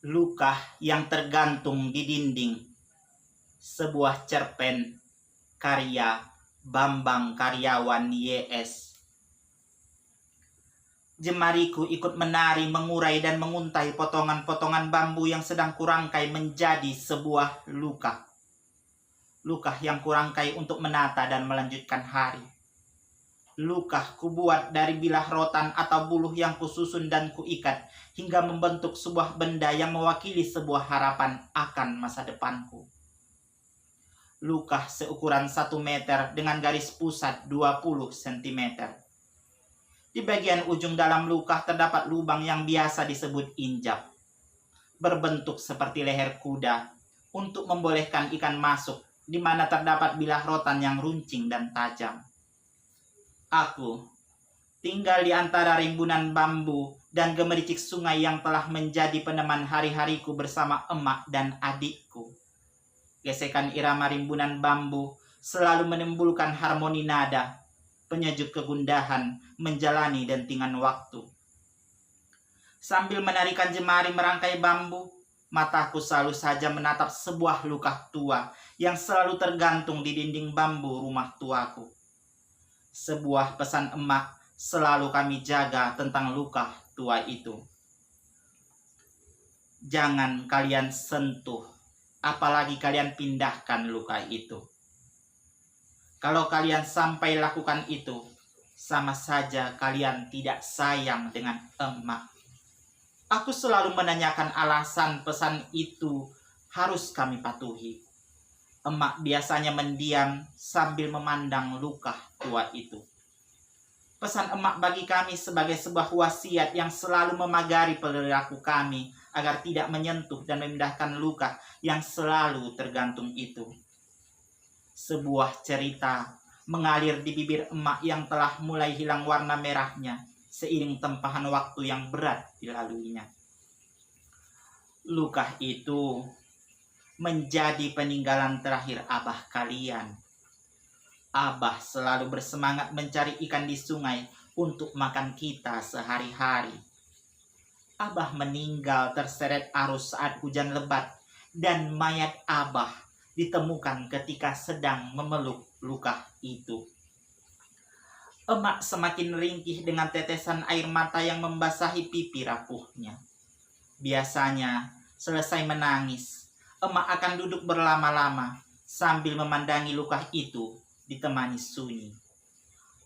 Luka yang tergantung di dinding. Sebuah cerpen karya Bambang Karyawan YS. Jemariku ikut menari, mengurai dan menguntai potongan-potongan bambu yang sedang kurangkai menjadi sebuah luka. Luka yang kurangkai untuk menata dan melanjutkan hari. Luka kubuat dari bilah rotan atau buluh yang kususun dan kuikat hingga membentuk sebuah benda yang mewakili sebuah harapan akan masa depanku. Luka seukuran 1 meter dengan garis pusat 20 cm. Di bagian ujung dalam luka terdapat lubang yang biasa disebut injap, berbentuk seperti leher kuda untuk membolehkan ikan masuk, di mana terdapat bilah rotan yang runcing dan tajam. Aku tinggal di antara rimbunan bambu dan gemericik sungai yang telah menjadi peneman hari-hariku bersama emak dan adikku. Gesekan irama rimbunan bambu selalu menimbulkan harmoni nada, penyejuk kegundahan menjalani dentingan waktu. Sambil menarikan jemari merangkai bambu, mataku selalu saja menatap sebuah luka tua yang selalu tergantung di dinding bambu rumah tuaku. Sebuah pesan emak selalu kami jaga tentang luka tua itu. Jangan kalian sentuh, apalagi kalian pindahkan luka itu. Kalau kalian sampai lakukan itu, sama saja kalian tidak sayang dengan emak. Aku selalu menanyakan alasan pesan itu harus kami patuhi. Emak biasanya mendiam sambil memandang luka tua itu. Pesan emak bagi kami sebagai sebuah wasiat yang selalu memagari perilaku kami agar tidak menyentuh dan memindahkan luka yang selalu tergantung itu. Sebuah cerita mengalir di bibir emak yang telah mulai hilang warna merahnya seiring tempahan waktu yang berat dilaluinya. Luka itu menjadi peninggalan terakhir abah kalian. Abah selalu bersemangat mencari ikan di sungai untuk makan kita sehari-hari. Abah meninggal terseret arus saat hujan lebat dan mayat abah ditemukan ketika sedang memeluk luka itu. Emak semakin ringkih dengan tetesan air mata yang membasahi pipi rapuhnya. Biasanya selesai menangis, emak akan duduk berlama-lama sambil memandangi luka itu ditemani sunyi.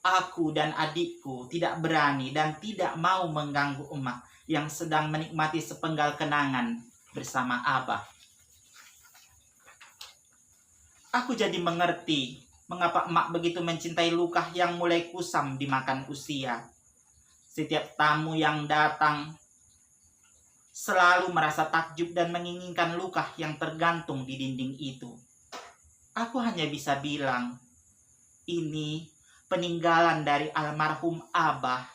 Aku dan adikku tidak berani dan tidak mau mengganggu emak yang sedang menikmati sepenggal kenangan bersama abah. Aku jadi mengerti mengapa emak begitu mencintai luka yang mulai kusam dimakan usia. Setiap tamu yang datang selalu merasa takjub dan menginginkan luka yang tergantung di dinding itu. Aku hanya bisa bilang, ini peninggalan dari almarhum abah.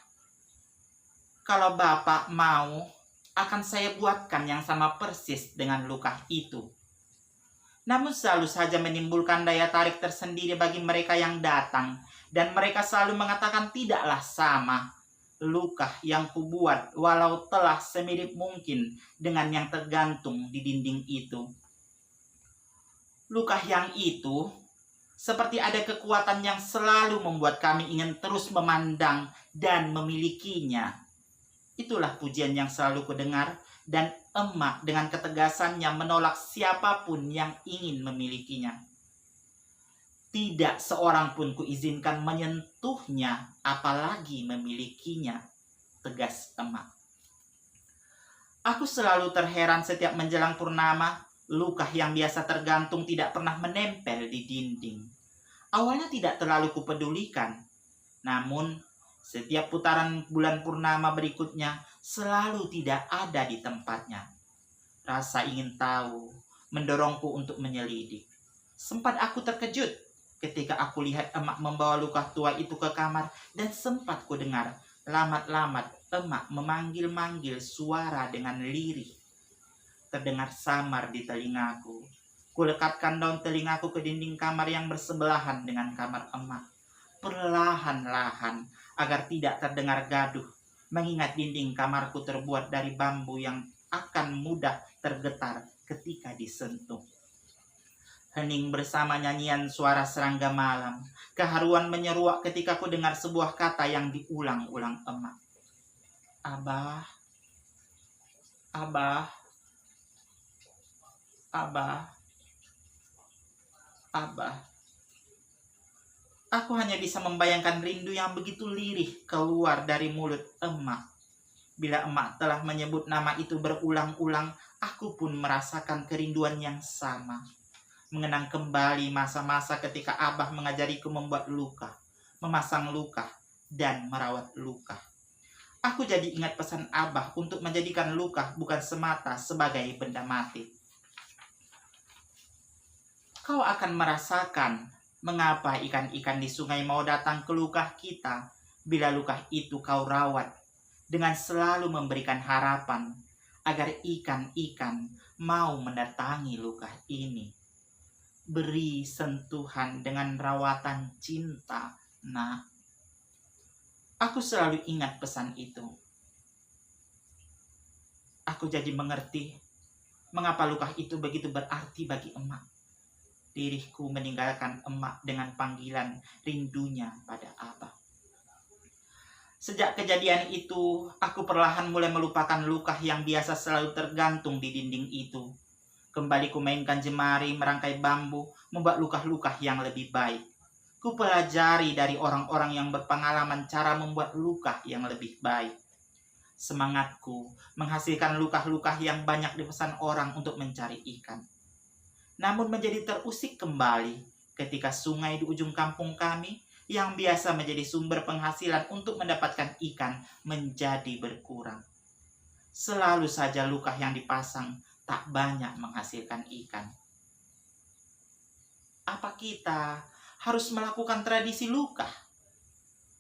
Kalau bapak mau, akan saya buatkan yang sama persis dengan luka itu. Namun selalu saja menimbulkan daya tarik tersendiri bagi mereka yang datang, dan mereka selalu mengatakan tidaklah sama luka yang kubuat walau telah semirip mungkin dengan yang tergantung di dinding itu. Luka yang itu seperti ada kekuatan yang selalu membuat kami ingin terus memandang dan memilikinya. Itulah pujian yang selalu kudengar, dan emak dengan ketegasannya menolak siapapun yang ingin memilikinya. Tidak seorang pun kuizinkan menyentuhnya, apalagi memilikinya, tegas emak. Aku selalu terheran setiap menjelang purnama, luka yang biasa tergantung tidak pernah menempel di dinding. Awalnya tidak terlalu kupedulikan, namun setiap putaran bulan purnama berikutnya selalu tidak ada di tempatnya. Rasa ingin tahu mendorongku untuk menyelidik. Sempat aku terkejut ketika aku lihat emak membawa luka tua itu ke kamar, dan sempat ku dengar lamat-lamat emak memanggil-manggil suara dengan lirih. Terdengar samar di telingaku. Kulekatkan daun telingaku ke dinding kamar yang bersebelahan dengan kamar emak. Perlahan-lahan agar tidak terdengar gaduh, mengingat dinding kamarku terbuat dari bambu yang akan mudah tergetar ketika disentuh. Hening bersama nyanyian suara serangga malam. Keharuan menyeruak ketika ku dengar sebuah kata yang diulang-ulang emak. Abah, Abah, Abah, Abah. Aku hanya bisa membayangkan rindu yang begitu lirih keluar dari mulut emak. Bila emak telah menyebut nama itu berulang-ulang, aku pun merasakan kerinduan yang sama. Mengenang kembali masa-masa ketika Abah mengajariku membuat luka, memasang luka, dan merawat luka. Aku jadi ingat pesan Abah untuk menjadikan luka bukan semata sebagai benda mati. Kau akan merasakan mengapa ikan-ikan di sungai mau datang ke luka kita bila luka itu kau rawat, dengan selalu memberikan harapan agar ikan-ikan mau mendatangi luka ini. Beri sentuhan dengan rawatan cinta, nak. Aku selalu ingat pesan itu. Aku jadi mengerti mengapa luka itu begitu berarti bagi emak. Diriku meninggalkan emak dengan panggilan rindunya pada Abah. Sejak kejadian itu, aku perlahan mulai melupakan luka yang biasa selalu tergantung di dinding itu. Kembali ku mainkan jemari, merangkai bambu, membuat luka-luka yang lebih baik. Ku pelajari dari orang-orang yang berpengalaman cara membuat luka yang lebih baik. Semangatku menghasilkan luka-luka yang banyak dipesan orang untuk mencari ikan. Namun menjadi terusik kembali ketika sungai di ujung kampung kami yang biasa menjadi sumber penghasilan untuk mendapatkan ikan menjadi berkurang. Selalu saja luka yang dipasang tak banyak menghasilkan ikan. Apa kita harus melakukan tradisi luka?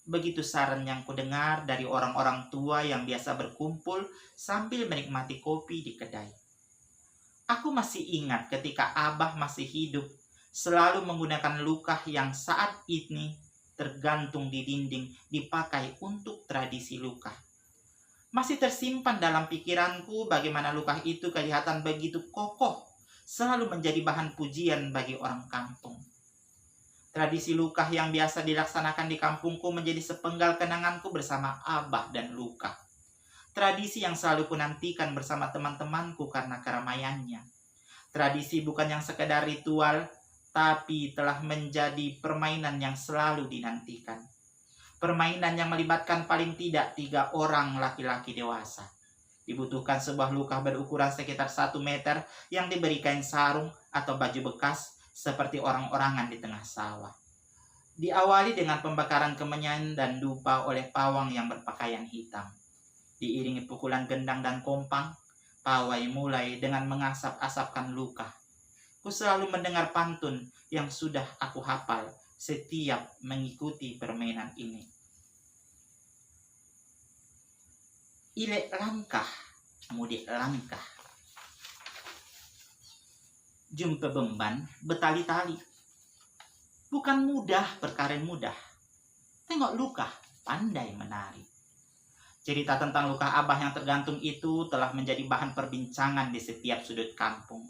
Begitu saran yang kudengar dari orang-orang tua yang biasa berkumpul sambil menikmati kopi di kedai. Aku masih ingat ketika Abah masih hidup, selalu menggunakan luka yang saat ini tergantung di dinding dipakai untuk tradisi luka. Masih tersimpan dalam pikiranku bagaimana luka itu kelihatan begitu kokoh, selalu menjadi bahan pujian bagi orang kampung. Tradisi luka yang biasa dilaksanakan di kampungku menjadi sepenggal kenanganku bersama Abah dan luka. Tradisi yang selalu kunantikan bersama teman-temanku karena keramaiannya. Tradisi bukan yang sekedar ritual, tapi telah menjadi permainan yang selalu dinantikan. Permainan yang melibatkan paling tidak 3 orang laki-laki dewasa. Dibutuhkan sebuah luka berukuran sekitar 1 meter yang diberi kain sarung atau baju bekas seperti orang-orangan di tengah sawah. Diawali dengan pembakaran kemenyan dan dupa oleh pawang yang berpakaian hitam. Diiringi pukulan gendang dan kompang, pawai mulai dengan mengasap-asapkan luka. Ku selalu mendengar pantun yang sudah aku hafal setiap mengikuti permainan ini. Ilek langkah, mudik langkah. Jumpa beban bertali-tali. Bukan mudah perkara mudah. Tengok luka, pandai menari. Cerita tentang luka Abah yang tergantung itu telah menjadi bahan perbincangan di setiap sudut kampung.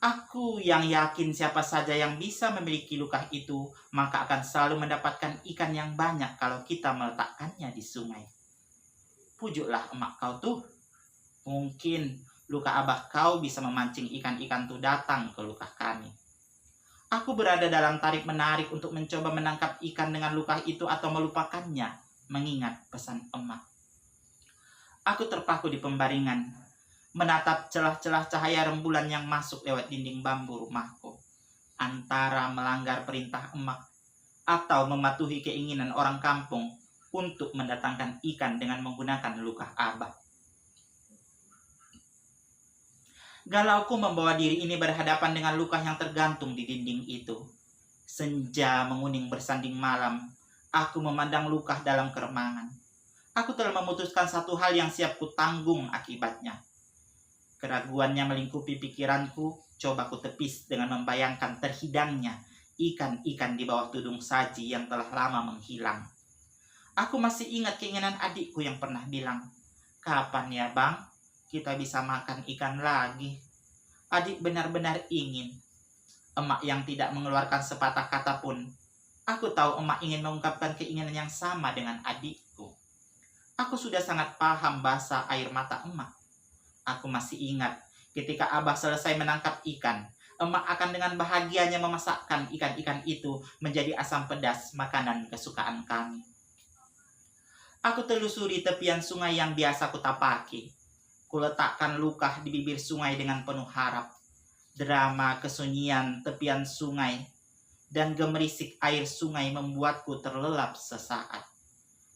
Aku yang yakin siapa saja yang bisa memiliki luka itu, maka akan selalu mendapatkan ikan yang banyak kalau kita meletakkannya di sungai. Pujuklah emak kau tuh. Mungkin luka Abah kau bisa memancing ikan-ikan tuh datang ke luka kami. Aku berada dalam tarik-menarik untuk mencoba menangkap ikan dengan luka itu atau melupakannya, mengingat pesan emak. Aku terpaku di pembaringan, menatap celah-celah cahaya rembulan yang masuk lewat dinding bambu rumahku. Antara melanggar perintah emak atau mematuhi keinginan orang kampung untuk mendatangkan ikan dengan menggunakan luka Abah. Galauku membawa diri ini berhadapan dengan luka yang tergantung di dinding itu. Senja menguning bersanding malam, aku memandang luka dalam keremangan. Aku telah memutuskan satu hal yang siap ku tanggung akibatnya. Keraguannya melingkupi pikiranku, coba ku tepis dengan membayangkan terhidangnya ikan-ikan di bawah tudung saji yang telah lama menghilang. Aku masih ingat keinginan adikku yang pernah bilang, "Kapan ya bang, kita bisa makan ikan lagi. Adik benar-benar ingin. Emak yang tidak mengeluarkan sepatah kata pun. Aku tahu emak ingin mengungkapkan keinginan yang sama dengan adikku. Aku sudah sangat paham bahasa air mata emak. Aku masih ingat ketika Abah selesai menangkap ikan, emak akan dengan bahagianya memasakkan ikan-ikan itu menjadi asam pedas, makanan kesukaan kami. Aku telusuri tepian sungai yang biasa kutapaki. Kuletakkan luka di bibir sungai dengan penuh harap. Drama kesunyian tepian sungai dan gemerisik air sungai membuatku terlelap sesaat.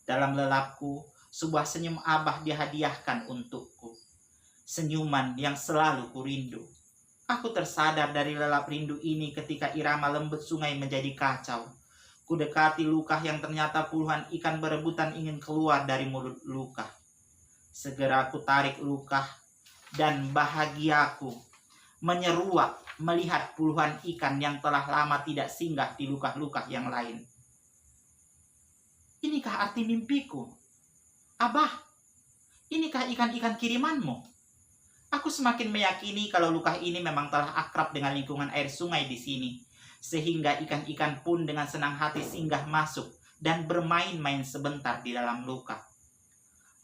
Dalam lelapku, sebuah senyum Abah dihadiahkan untukku. Senyuman yang selalu kurindu. Aku tersadar dari lelap rindu ini ketika irama lembut sungai menjadi kacau. Kudekati luka yang ternyata puluhan ikan berebutan ingin keluar dari mulut luka. Segera aku tarik luka dan bahagiaku menyeruak melihat puluhan ikan yang telah lama tidak singgah di luka-luka yang lain. Inikah arti mimpiku? Abah, inikah ikan-ikan kirimanmu? Aku semakin meyakini kalau luka ini memang telah akrab dengan lingkungan air sungai di sini, sehingga ikan-ikan pun dengan senang hati singgah masuk dan bermain-main sebentar di dalam luka.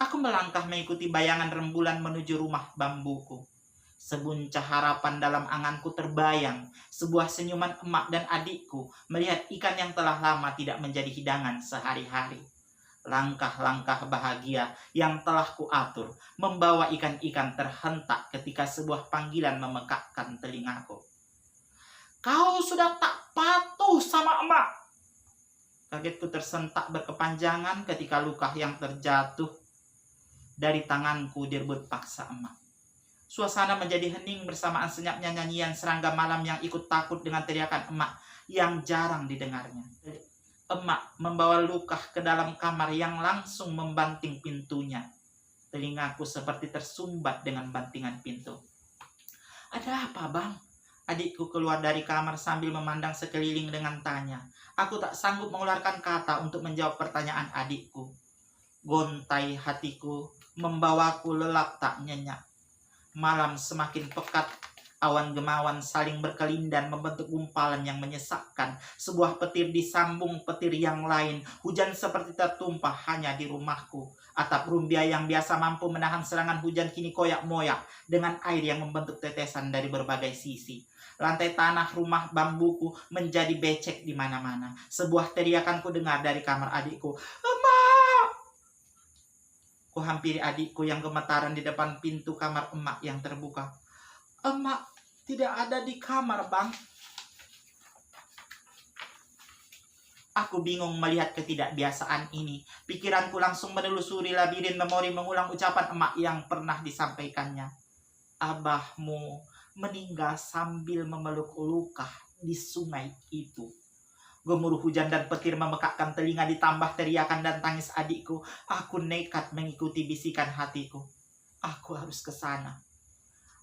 Aku melangkah mengikuti bayangan rembulan menuju rumah bambuku. Sebuncah harapan dalam anganku terbayang, sebuah senyuman emak dan adikku melihat ikan yang telah lama tidak menjadi hidangan sehari-hari. Langkah-langkah bahagia yang telah kuatur membawa ikan-ikan terhentak ketika sebuah panggilan memekakkan telingaku. Kau sudah tak patuh sama emak. Kagetku tersentak berkepanjangan ketika luka yang terjatuh dari tanganku direbut paksa emak. Suasana menjadi hening bersamaan senyapnya nyanyian serangga malam yang ikut takut dengan teriakan emak yang jarang didengarnya. Emak membawa luka ke dalam kamar yang langsung membanting pintunya. Telingaku seperti tersumbat dengan bantingan pintu. Ada apa, Bang? Adikku keluar dari kamar sambil memandang sekeliling dengan tanya. Aku tak sanggup mengeluarkan kata untuk menjawab pertanyaan adikku. Gontai hatiku membawaku lelap tak nyenyak. Malam semakin pekat. Awan gemawan saling berkelindan membentuk gumpalan yang menyesakkan. Sebuah petir disambung petir yang lain. Hujan seperti tertumpah hanya di rumahku. Atap rumbia yang biasa mampu menahan serangan hujan kini koyak-moyak dengan air yang membentuk tetesan dari berbagai sisi. Lantai tanah rumah bambuku menjadi becek di mana-mana. Sebuah teriakan ku dengar dari kamar adikku. Emak! Ku hampiri adikku yang gemetaran di depan pintu kamar emak yang terbuka. Emak tidak ada di kamar, Bang. Aku bingung melihat ketidakbiasaan ini. Pikiranku langsung menelusuri labirin memori mengulang ucapan emak yang pernah disampaikannya. Abahmu meninggal sambil memeluk luka di sungai itu. Gemuruh hujan dan petir memekakkan telinga ditambah teriakan dan tangis adikku. Aku nekat mengikuti bisikan hatiku. Aku harus ke sana.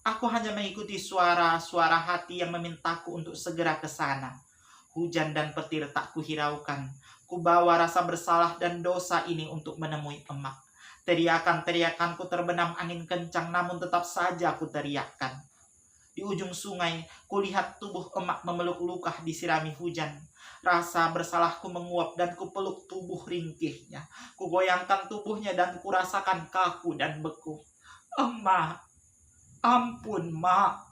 Aku hanya mengikuti suara-suara hati yang memintaku untuk segera ke sana. Hujan dan petir tak kuhiraukan. Kubawa rasa bersalah dan dosa ini untuk menemui emak. Teriakan-teriakanku terbenam angin kencang, namun tetap saja ku teriakkan. Di ujung sungai, kulihat tubuh emak memeluk luka disirami hujan. Rasa bersalahku menguap dan kupeluk tubuh ringkihnya. Kugoyangkan tubuhnya dan kurasakan kaku dan beku. Emak, ampun, Mak.